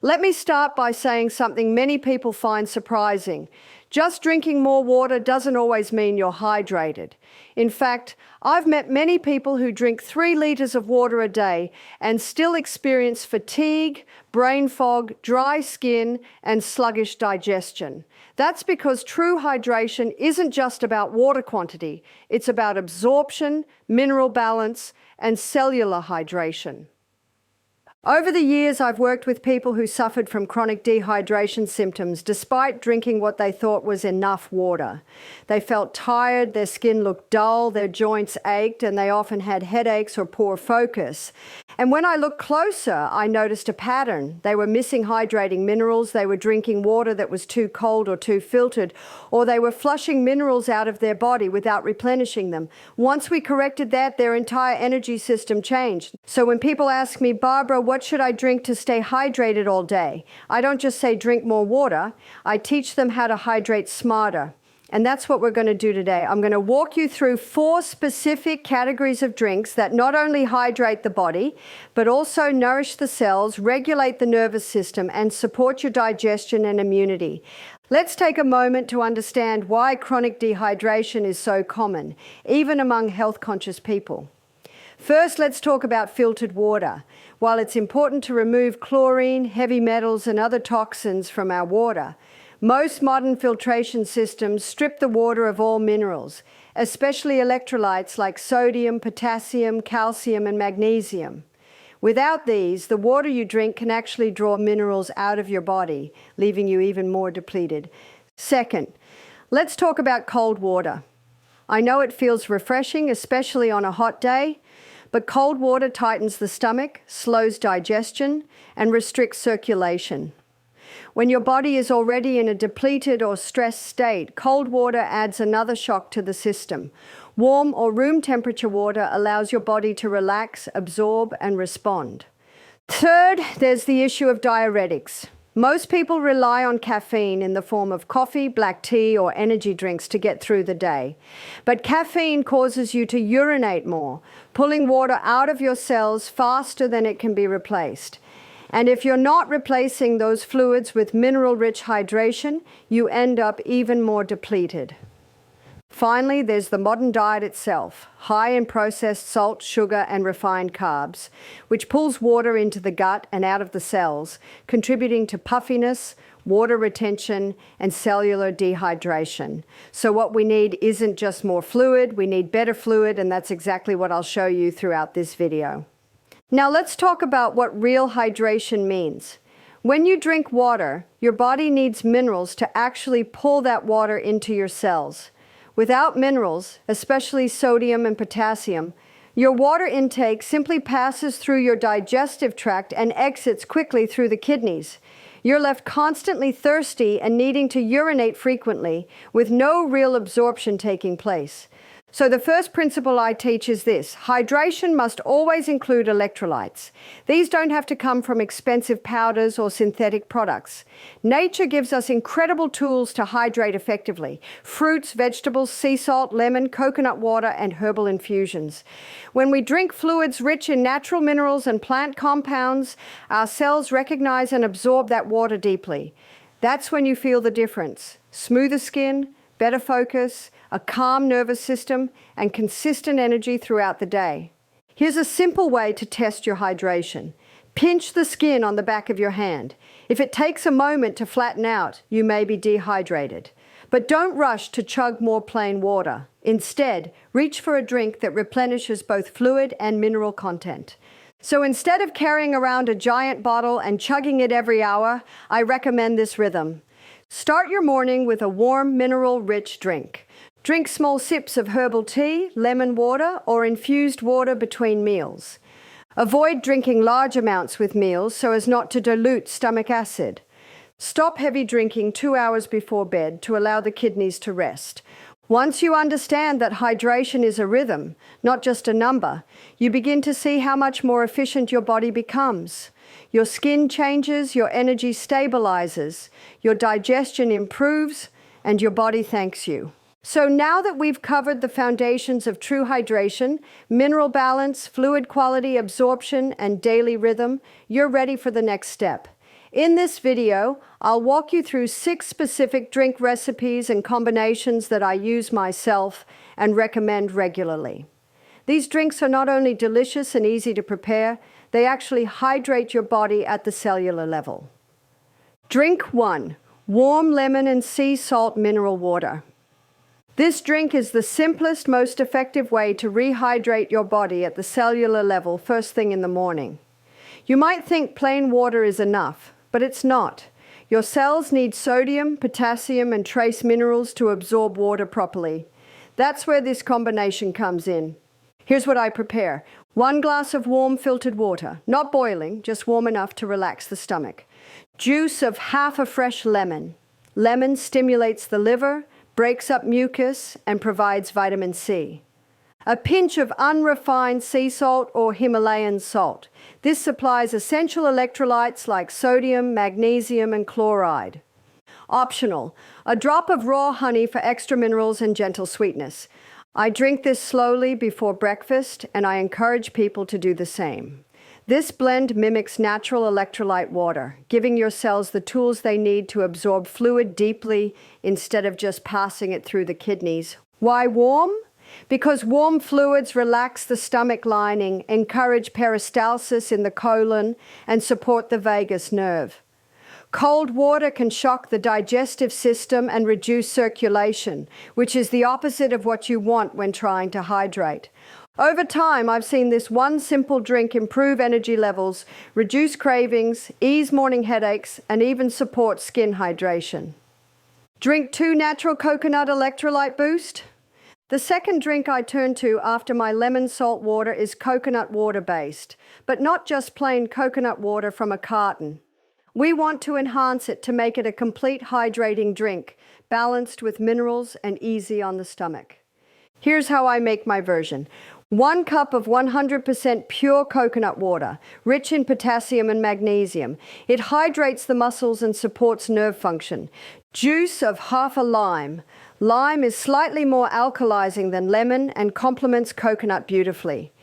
Let me start by saying something many people find surprising. Just drinking more water doesn't always mean you're hydrated. In fact, I've met many people who drink 3 liters of water a day and still experience fatigue, brain fog, dry skin, and sluggish digestion. That's because true hydration isn't just about water quantity, it's about absorption, mineral balance, and cellular hydration. Over the years, I've worked with people who suffered from chronic dehydration symptoms despite drinking what they thought was enough water. They felt tired, their skin looked dull, their joints ached, and they often had headaches or poor focus. And when I looked closer, I noticed a pattern. They were missing hydrating minerals, they were drinking water that was too cold or too filtered, or they were flushing minerals out of their body without replenishing them. Once we corrected that, their entire energy system changed. So when people ask me, Barbara, what should I drink to stay hydrated all day? I don't just say drink more water, I teach them how to hydrate smarter. And that's what we're going to do today. I'm going to walk you through 4 specific categories of drinks that not only hydrate the body, but also nourish the cells, regulate the nervous system, and support your digestion and immunity. Let's take a moment to understand why chronic dehydration is so common, even among health-conscious people. First, let's talk about filtered water. While it's important to remove chlorine, heavy metals, and other toxins from our water, most modern filtration systems strip the water of all minerals, especially electrolytes like sodium, potassium, calcium, and magnesium. Without these, the water you drink can actually draw minerals out of your body, leaving you even more depleted. Second, let's talk about cold water. I know it feels refreshing, especially on a hot day, but cold water tightens the stomach, slows digestion, and restricts circulation. When your body is already in a depleted or stressed state, cold water adds another shock to the system. Warm or room temperature water allows your body to relax, absorb, and respond. Third, there's the issue of diuretics. Most people rely on caffeine in the form of coffee, black tea, or energy drinks to get through the day. But caffeine causes you to urinate more, pulling water out of your cells faster than it can be replaced. And if you're not replacing those fluids with mineral-rich hydration, you end up even more depleted. Finally, there's the modern diet itself, high in processed salt, sugar, and refined carbs, which pulls water into the gut and out of the cells, contributing to puffiness, water retention, and cellular dehydration. So what we need isn't just more fluid, we need better fluid, and that's exactly what I'll show you throughout this video. Now let's talk about what real hydration means. When you drink water, your body needs minerals to actually pull that water into your cells. Without minerals, especially sodium and potassium, your water intake simply passes through your digestive tract and exits quickly through the kidneys. You're left constantly thirsty and needing to urinate frequently, with no real absorption taking place. So the first principle I teach is this: hydration must always include electrolytes. These don't have to come from expensive powders or synthetic products. Nature gives us incredible tools to hydrate effectively: fruits, vegetables, sea salt, lemon, coconut water, and herbal infusions. When we drink fluids rich in natural minerals and plant compounds, our cells recognize and absorb that water deeply. That's when you feel the difference: smoother skin, better focus, a calm nervous system, and consistent energy throughout the day. Here's a simple way to test your hydration. Pinch the skin on the back of your hand. If it takes a moment to flatten out, you may be dehydrated. But don't rush to chug more plain water. Instead, reach for a drink that replenishes both fluid and mineral content. So instead of carrying around a giant bottle and chugging it every hour, I recommend this rhythm. Start your morning with a warm, mineral-rich drink. Drink small sips of herbal tea, lemon water, or infused water between meals. Avoid drinking large amounts with meals so as not to dilute stomach acid. Stop heavy drinking 2 hours before bed to allow the kidneys to rest. Once you understand that hydration is a rhythm, not just a number, you begin to see how much more efficient your body becomes. Your skin changes, your energy stabilizes, your digestion improves, and your body thanks you. So now that we've covered the foundations of true hydration, mineral balance, fluid quality, absorption, and daily rhythm, you're ready for the next step. In this video, I'll walk you through 6 specific drink recipes and combinations that I use myself and recommend regularly. These drinks are not only delicious and easy to prepare, they actually hydrate your body at the cellular level. Drink 1. Warm lemon and sea salt mineral water. This drink is the simplest, most effective way to rehydrate your body at the cellular level first thing in the morning. You might think plain water is enough, but it's not. Your cells need sodium, potassium, and trace minerals to absorb water properly. That's where this combination comes in. Here's what I prepare. 1 glass of warm filtered water, not boiling, just warm enough to relax the stomach. Juice of half a fresh lemon. Lemon stimulates the liver, breaks up mucus, and provides vitamin C. A pinch of unrefined sea salt or Himalayan salt. This supplies essential electrolytes like sodium, magnesium, and chloride. Optional, a drop of raw honey for extra minerals and gentle sweetness. I drink this slowly before breakfast, and I encourage people to do the same. This blend mimics natural electrolyte water, giving your cells the tools they need to absorb fluid deeply instead of just passing it through the kidneys. Why warm? Because warm fluids relax the stomach lining, encourage peristalsis in the colon, and support the vagus nerve. Cold water can shock the digestive system and reduce circulation, which is the opposite of what you want when trying to hydrate. Over time, I've seen this one simple drink improve energy levels, reduce cravings, ease morning headaches, and even support skin hydration. Drink 2 natural coconut electrolyte boost. The second drink I turn to after my lemon salt water is coconut water based, but not just plain coconut water from a carton. We want to enhance it to make it a complete hydrating drink, balanced with minerals and easy on the stomach. Here's how I make my version. 1 cup of 100% pure coconut water, rich in potassium and magnesium. It hydrates the muscles and supports nerve function. Juice of half a lime. Lime is slightly more alkalizing than lemon and complements coconut beautifully.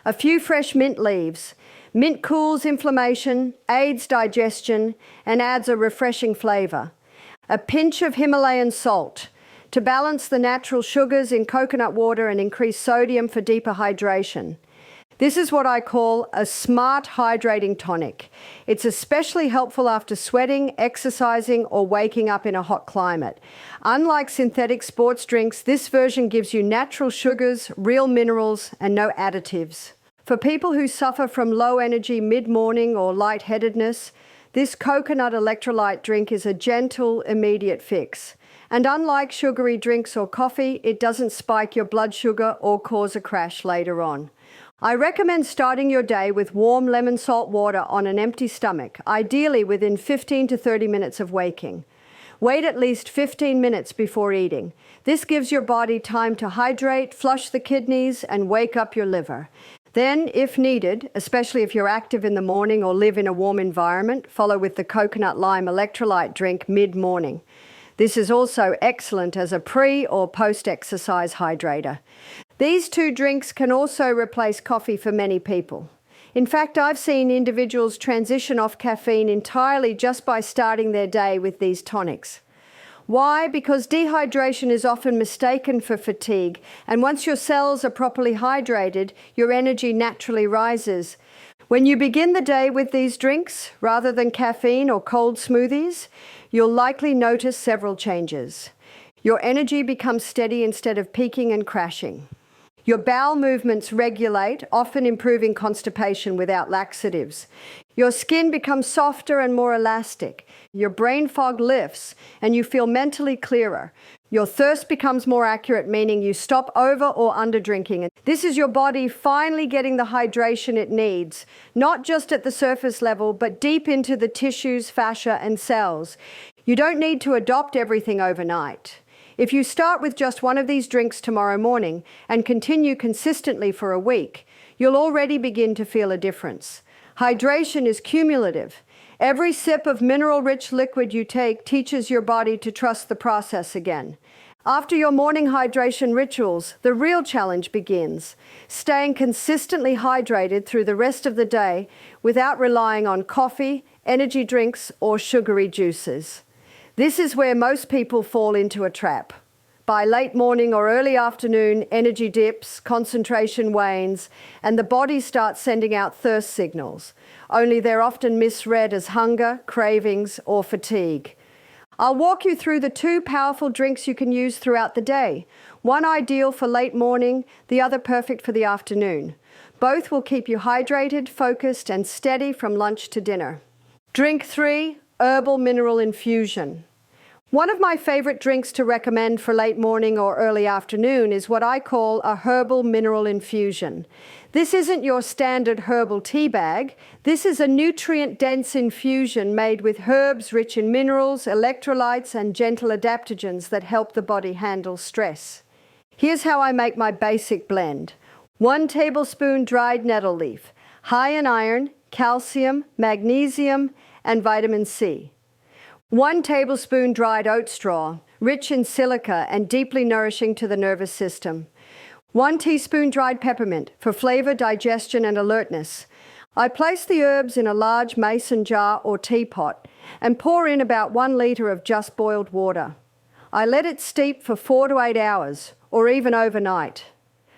A few fresh mint leaves. Mint cools inflammation, aids digestion, and adds a refreshing flavor. A pinch of Himalayan salt to balance the natural sugars in coconut water and increase sodium for deeper hydration. This is what I call a smart hydrating tonic. It's especially helpful after sweating, exercising, or waking up in a hot climate. Unlike synthetic sports drinks, this version gives you natural sugars, real minerals, and no additives. For people who suffer from low energy mid-morning or lightheadedness, this coconut electrolyte drink is a gentle, immediate fix. And unlike sugary drinks or coffee, it doesn't spike your blood sugar or cause a crash later on. I recommend starting your day with warm lemon salt water on an empty stomach, ideally within 15 to 30 minutes of waking. Wait at least 15 minutes before eating. This gives your body time to hydrate, flush the kidneys, and wake up your liver. Then, if needed, especially if you're active in the morning or live in a warm environment, follow with the coconut lime electrolyte drink mid-morning. This is also excellent as a pre- or post-exercise hydrator. These 2 drinks can also replace coffee for many people. In fact, I've seen individuals transition off caffeine entirely just by starting their day with these tonics. Why? Because dehydration is often mistaken for fatigue, and once your cells are properly hydrated, your energy naturally rises. When you begin the day with these drinks, rather than caffeine or cold smoothies, you'll likely notice several changes. Your energy becomes steady instead of peaking and crashing. Your bowel movements regulate, often improving constipation without laxatives. Your skin becomes softer and more elastic. Your brain fog lifts, and you feel mentally clearer. Your thirst becomes more accurate, meaning you stop over or under drinking. This is your body finally getting the hydration it needs, not just at the surface level, but deep into the tissues, fascia, and cells. You don't need to adopt everything overnight. If you start with just one of these drinks tomorrow morning and continue consistently for a week, you'll already begin to feel a difference. Hydration is cumulative. Every sip of mineral-rich liquid you take teaches your body to trust the process again. After your morning hydration rituals, the real challenge begins, staying consistently hydrated through the rest of the day without relying on coffee, energy drinks, or sugary juices. This is where most people fall into a trap. By late morning or early afternoon, energy dips, concentration wanes, and the body starts sending out thirst signals. Only they're often misread as hunger, cravings, or fatigue. I'll walk you through the two powerful drinks you can use throughout the day. One ideal for late morning, the other perfect for the afternoon. Both will keep you hydrated, focused, and steady from lunch to dinner. Drink 3, Herbal Mineral Infusion. One of my favorite drinks to recommend for late morning or early afternoon is what I call a herbal mineral infusion. This isn't your standard herbal tea bag. This is a nutrient-dense infusion made with herbs rich in minerals, electrolytes, and gentle adaptogens that help the body handle stress. Here's how I make my basic blend. 1 tablespoon dried nettle leaf, high in iron, calcium, magnesium, and vitamin C. 1 tablespoon dried oat straw, rich in silica and deeply nourishing to the nervous system. 1 teaspoon dried peppermint for flavor, digestion, and alertness. I place the herbs in a large mason jar or teapot and pour in about 1 liter of just boiled water. I let it steep for 4 to 8 hours, or even overnight.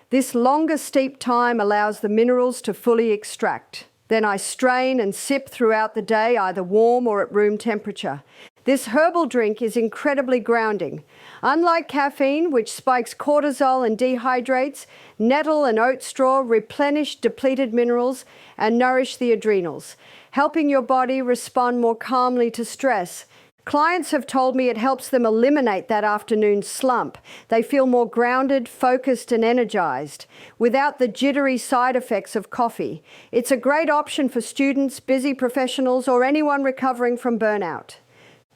This longer steep time allows the minerals to fully extract. Then I strain and sip throughout the day, either warm or at room temperature. This herbal drink is incredibly grounding. Unlike caffeine, which spikes cortisol and dehydrates, nettle and oat straw replenish depleted minerals and nourish the adrenals, helping your body respond more calmly to stress. Clients have told me it helps them eliminate that afternoon slump. They feel more grounded, focused, and energized, without the jittery side effects of coffee. It's a great option for students, busy professionals, or anyone recovering from burnout.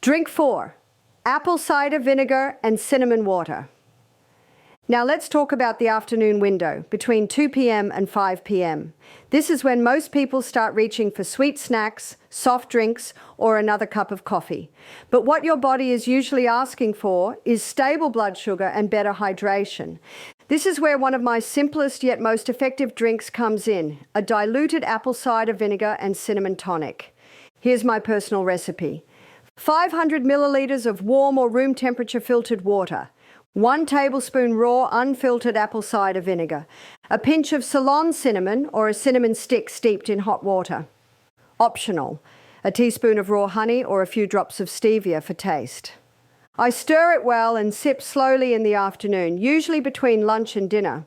Drink 4, apple cider vinegar and cinnamon water. Now let's talk about the afternoon window, between 2 p.m. and 5 p.m. This is when most people start reaching for sweet snacks, soft drinks, or another cup of coffee. But what your body is usually asking for is stable blood sugar and better hydration. This is where one of my simplest yet most effective drinks comes in, a diluted apple cider vinegar and cinnamon tonic. Here's my personal recipe. 500 milliliters of warm or room temperature filtered water. 1 tablespoon raw unfiltered apple cider vinegar, a pinch of Ceylon cinnamon or a cinnamon stick steeped in hot water. Optional, a teaspoon of raw honey or a few drops of stevia for taste. I stir it well and sip slowly in the afternoon, usually between lunch and dinner.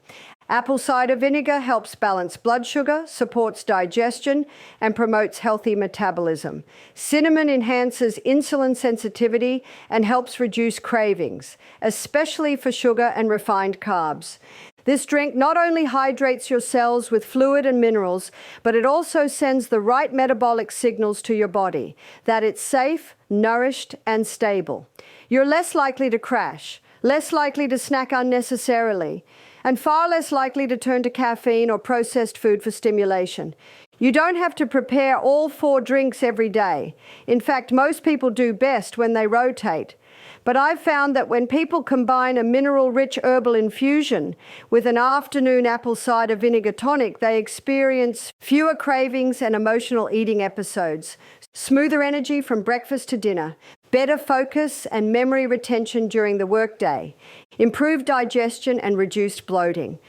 Apple cider vinegar helps balance blood sugar, supports digestion, and promotes healthy metabolism. Cinnamon enhances insulin sensitivity and helps reduce cravings, especially for sugar and refined carbs. This drink not only hydrates your cells with fluid and minerals, but it also sends the right metabolic signals to your body, that it's safe, nourished, and stable. You're less likely to crash, less likely to snack unnecessarily, and far less likely to turn to caffeine or processed food for stimulation. You don't have to prepare all 4 drinks every day. In fact, most people do best when they rotate. But I've found that when people combine a mineral-rich herbal infusion with an afternoon apple cider vinegar tonic, they experience fewer cravings and emotional eating episodes, smoother energy from breakfast to dinner, better focus and memory retention during the workday, improved digestion and reduced bloating.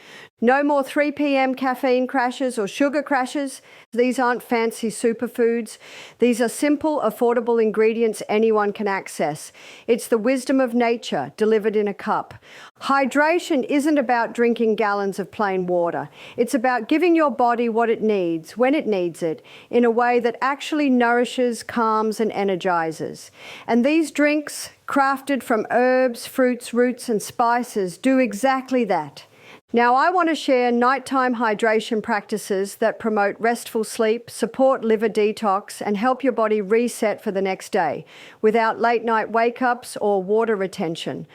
No more 3 p.m. caffeine crashes or sugar crashes. These aren't fancy superfoods. These are simple, affordable ingredients anyone can access. It's the wisdom of nature delivered in a cup. Hydration isn't about drinking gallons of plain water. It's about giving your body what it needs, when it needs it, in a way that actually nourishes, calms, and energizes. And these drinks, crafted from herbs, fruits, roots, and spices, do exactly that. Now, I want to share nighttime hydration practices that promote restful sleep, support liver detox, and help your body reset for the next day without late-night wake-ups or water retention.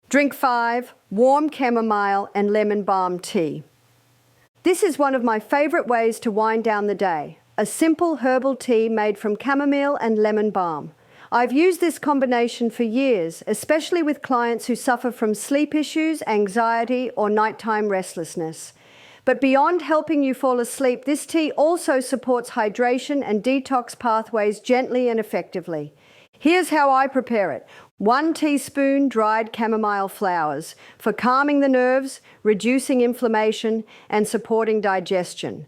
Drink 5, warm chamomile and lemon balm tea. This is one of my favorite ways to wind down the day, a simple herbal tea made from chamomile and lemon balm. I've used this combination for years, especially with clients who suffer from sleep issues, anxiety, or nighttime restlessness. But beyond helping you fall asleep, this tea also supports hydration and detox pathways gently and effectively. Here's how I prepare it. 1 teaspoon dried chamomile flowers for calming the nerves, reducing inflammation, and supporting digestion.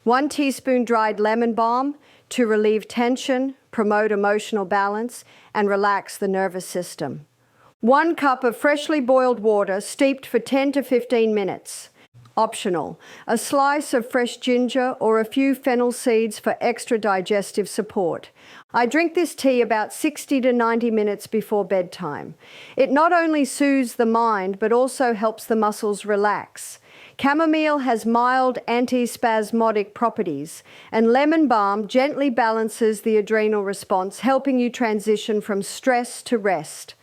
1 teaspoon dried lemon balm to relieve tension, promote emotional balance, and relax the nervous system. 1 cup of freshly boiled water steeped for 10 to 15 minutes. Optional, a slice of fresh ginger or a few fennel seeds for extra digestive support. I drink this tea about 60 to 90 minutes before bedtime. It not only soothes the mind, but also helps the muscles relax. Chamomile has mild antispasmodic properties, and lemon balm gently balances the adrenal response, helping you transition from stress to rest.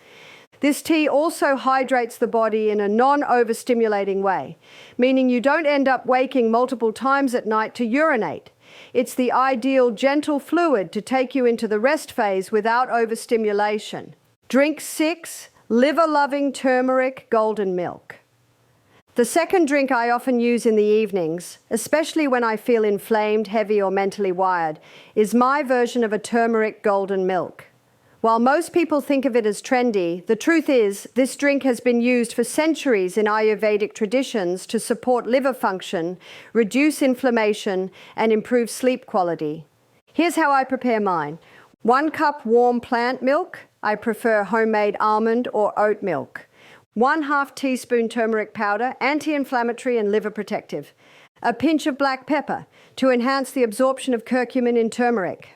This tea also hydrates the body in a non-overstimulating way, meaning you don't end up waking multiple times at night to urinate. It's the ideal gentle fluid to take you into the rest phase without overstimulation. Drink 6 liver-loving turmeric golden milk. The second drink I often use in the evenings, especially when I feel inflamed, heavy, or mentally wired, is my version of a turmeric golden milk. While most people think of it as trendy, the truth is this drink has been used for centuries in Ayurvedic traditions to support liver function, reduce inflammation, and improve sleep quality. Here's how I prepare mine. 1 cup warm plant milk. I prefer homemade almond or oat milk. 1/2 teaspoon turmeric powder, anti-inflammatory and liver protective. A pinch of black pepper to enhance the absorption of curcumin in turmeric.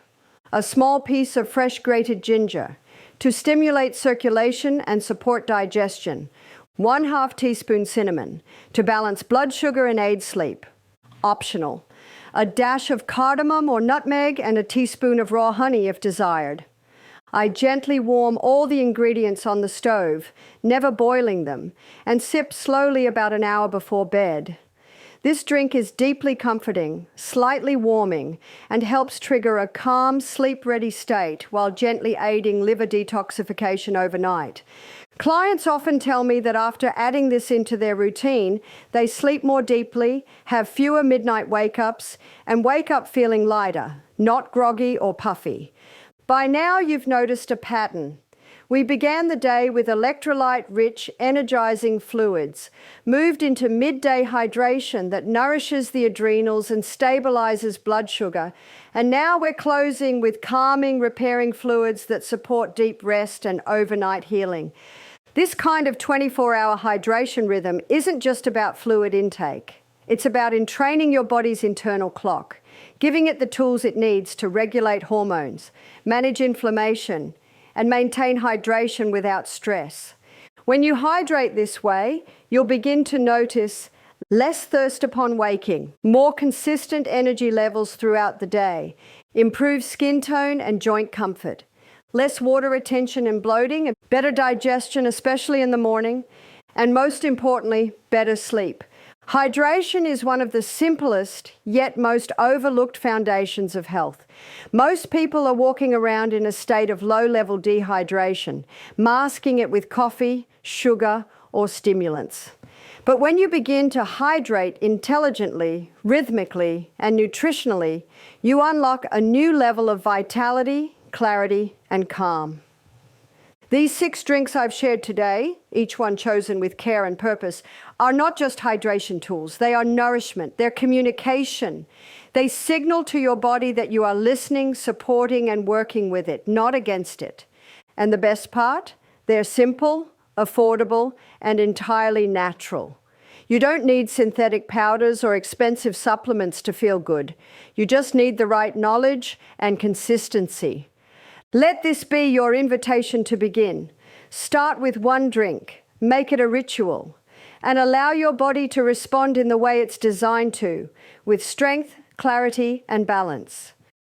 A small piece of fresh grated ginger to stimulate circulation and support digestion. 1/2 teaspoon cinnamon to balance blood sugar and aid sleep. Optional. A dash of cardamom or nutmeg and a teaspoon of raw honey if desired. I gently warm all the ingredients on the stove, never boiling them, and sip slowly about an hour before bed. This drink is deeply comforting, slightly warming, and helps trigger a calm, sleep-ready state while gently aiding liver detoxification overnight. Clients often tell me that after adding this into their routine, they sleep more deeply, have fewer midnight wake-ups, and wake up feeling lighter, not groggy or puffy. By now, you've noticed a pattern. We began the day with electrolyte-rich, energizing fluids, moved into midday hydration that nourishes the adrenals and stabilizes blood sugar, and now we're closing with calming, repairing fluids that support deep rest and overnight healing. This kind of 24-hour hydration rhythm isn't just about fluid intake. It's about entraining your body's internal clock, giving it the tools it needs to regulate hormones, manage inflammation, and maintain hydration without stress. When you hydrate this way, you'll begin to notice less thirst upon waking, more consistent energy levels throughout the day, improved skin tone and joint comfort, less water retention and bloating, and better digestion, especially in the morning, and most importantly, better sleep. Hydration is one of the simplest yet most overlooked foundations of health. Most people are walking around in a state of low-level dehydration, masking it with coffee, sugar, or stimulants. But when you begin to hydrate intelligently, rhythmically, and nutritionally, you unlock a new level of vitality, clarity, and calm. These 6 drinks I've shared today, each one chosen with care and purpose, are not just hydration tools. They are nourishment. They're communication. They signal to your body that you are listening, supporting, and working with it, not against it. And the best part? They're simple, affordable, and entirely natural. You don't need synthetic powders or expensive supplements to feel good. You just need the right knowledge and consistency. Let this be your invitation to begin. Start with 1 drink, make it a ritual, and allow your body to respond in the way it's designed to, with strength, clarity, and balance.